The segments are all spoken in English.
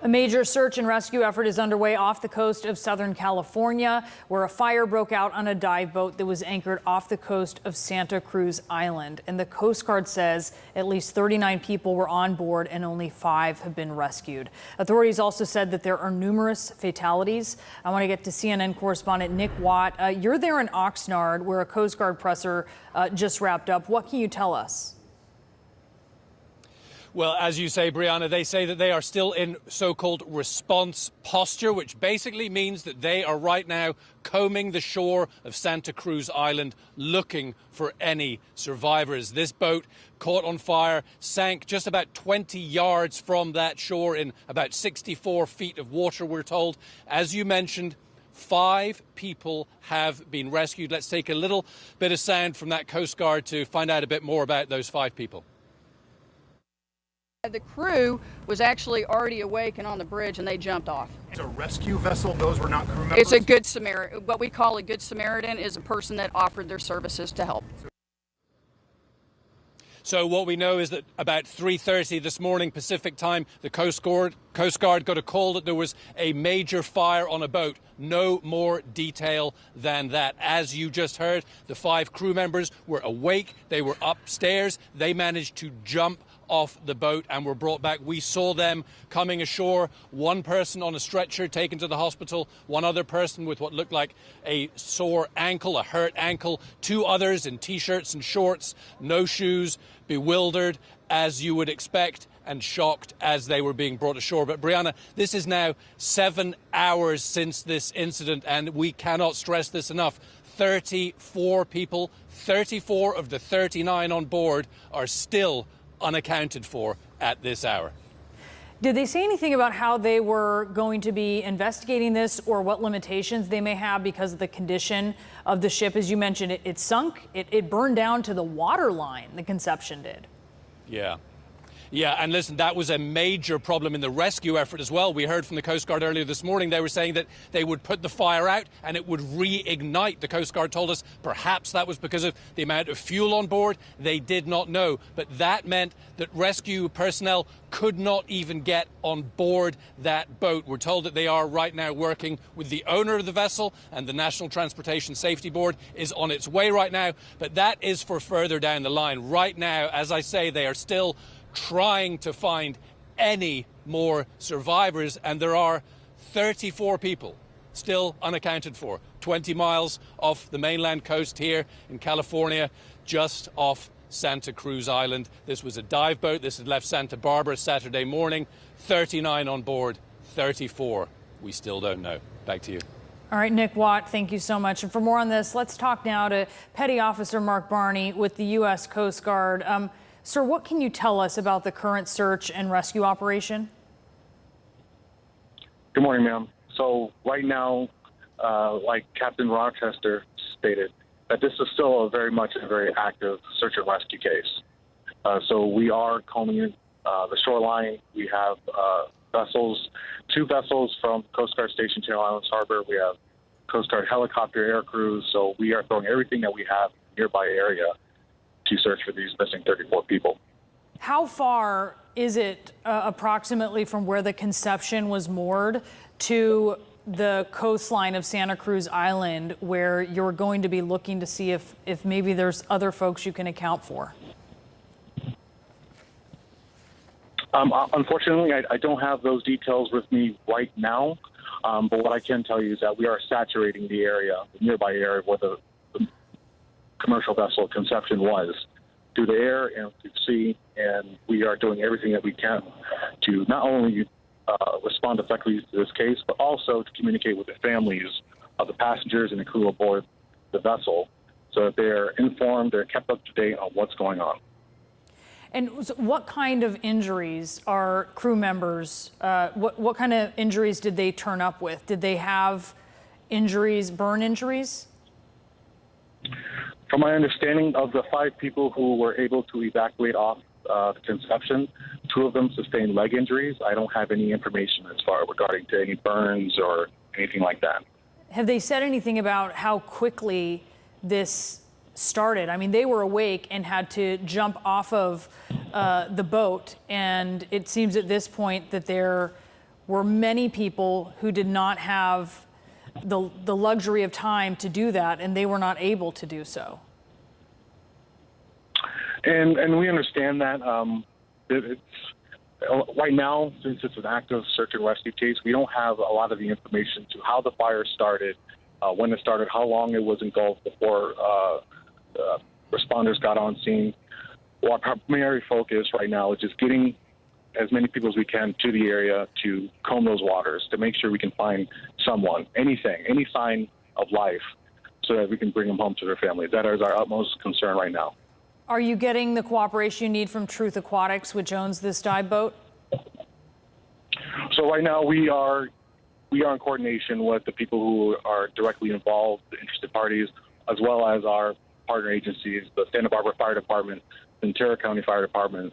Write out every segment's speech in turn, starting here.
A major search and rescue effort is underway off the coast of Southern California, where a fire broke out on a dive boat that was anchored off the coast of Santa Cruz Island. And the Coast Guard says at least 39 people were on board and only 5 have been rescued. Authorities also said that there are numerous fatalities. I want to get to CNN correspondent Nick Watt. You're there in Oxnard, where a Coast Guard presser just wrapped up. What can you tell us? Well, as you say, Brianna, they say that they are still in so-called response posture, which basically means that they are right now combing the shore of Santa Cruz Island looking for any survivors. This boat caught on fire, sank just about 20 yards from that shore in about 64 feet of water, we're told. As you mentioned, 5 people have been rescued. Let's take a little bit of sound from that Coast Guard to find out a bit more about those 5 people. The crew was actually already awake and on the bridge, and they jumped off. It's a rescue vessel. Those were not crew members? It's a good Samaritan. What we call a good Samaritan is a person that offered their services to help. So what we know is that about 3:30 this morning Pacific time, the Coast Guard got a call that there was a major fire on a boat. No more detail than that. As you just heard, the 5 crew members were awake. They were upstairs. They managed to jump off the boat and were brought back. We saw them coming ashore. One person on a stretcher taken to the hospital, one other person with what looked like a sore ankle, a hurt ankle, 2 others in T-shirts and shorts, no shoes, bewildered as you would expect, and shocked as they were being brought ashore. But Brianna, this is now 7 hours since this incident, and we cannot stress this enough. 34 people, 34 of the 39 on board are still unaccounted for at this hour. Did they say anything about how they were going to be investigating this, or what limitations they may have because of the condition of the ship? As you mentioned, it sunk, it burned down to the water line, the Conception did. Yeah, and listen, that was a major problem in the rescue effort as well. We heard from the Coast Guard earlier this morning. They were saying that they would put the fire out and it would reignite. The Coast Guard told us perhaps that was because of the amount of fuel on board. They did not know. But that meant that rescue personnel could not even get on board that boat. We're told that they are right now working with the owner of the vessel, and the National Transportation Safety Board is on its way right now. But that is for further down the line. Right now, as I say, they are still trying to find any more survivors, and there are 34 people still unaccounted for, 20 miles off the mainland coast here in California, just off Santa Cruz Island. This was a dive boat. This had left Santa Barbara Saturday morning. 39 on board, 34 we still don't know. Back to you. All right, Nick Watt, thank you so much. And for more on this, let's talk now to Petty Officer Mark Barney with the U.S. Coast Guard. Sir, what can you tell us about the current search and rescue operation? Good morning, ma'am. So right now, like Captain Rochester stated, that this is still a very active search and rescue case. So we are combing the shoreline. We have vessels, 2 vessels from Coast Guard Station Channel Islands Harbor. We have Coast Guard helicopter air crews. So we are throwing everything that we have in the nearby area to search for these missing 34 people. How far is it approximately from where the Conception was moored to the coastline of Santa Cruz Island, where you're going to be looking to see if maybe there's other folks you can account for? Unfortunately, I don't have those details with me right now, but what I can tell you is that we are saturating the area, the nearby area where the commercial vessel Conception was, through the air and through the sea, and we are doing everything that we can to not only respond effectively to this case, but also to communicate with the families of the passengers and the crew aboard the vessel so that they're informed, they're kept up to date on what's going on. And what kind of injuries are crew members, what kind of injuries did they turn up with? Did they have injuries, burn injuries? From my understanding of the 5 people who were able to evacuate off the Conception, 2 of them sustained leg injuries. I don't have any information as far regarding to any burns or anything like that. Have they said anything about how quickly this started? I mean, they were awake and had to jump off of the boat, and it seems at this point that they're were many people who did not have the luxury of time to do that, and they were not able to do so. And we understand that. It's right now, since it's an active search and rescue case, we don't have a lot of the information to how the fire started, when it started, how long it was engulfed before responders got on scene. Well, our primary focus right now is just getting as many people as we can to the area to comb those waters, to make sure we can find someone, anything, any sign of life, so that we can bring them home to their families. That is our utmost concern right now. Are you getting the cooperation you need from Truth Aquatics, which owns this dive boat? So right now we are in coordination with the people who are directly involved, the interested parties, as well as our partner agencies, the Santa Barbara Fire Department, Ventura County Fire Department,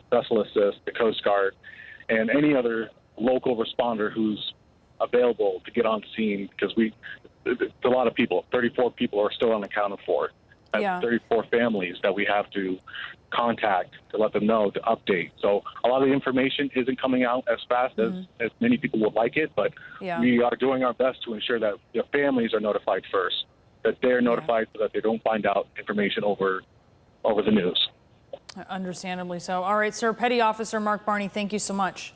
Vessel Assist, the Coast Guard, and any other local responder who's available to get on scene, because it's a lot of people. 34 people are still unaccounted for. That's Yeah. 34 families that we have to contact to let them know, to update. So a lot of the information isn't coming out as fast as many people would like it, but Yeah. we are doing our best to ensure that the families are notified first, that they're notified so that they don't find out information over the news. Understandably so. All right, sir. Petty Officer Mark Barney, thank you so much.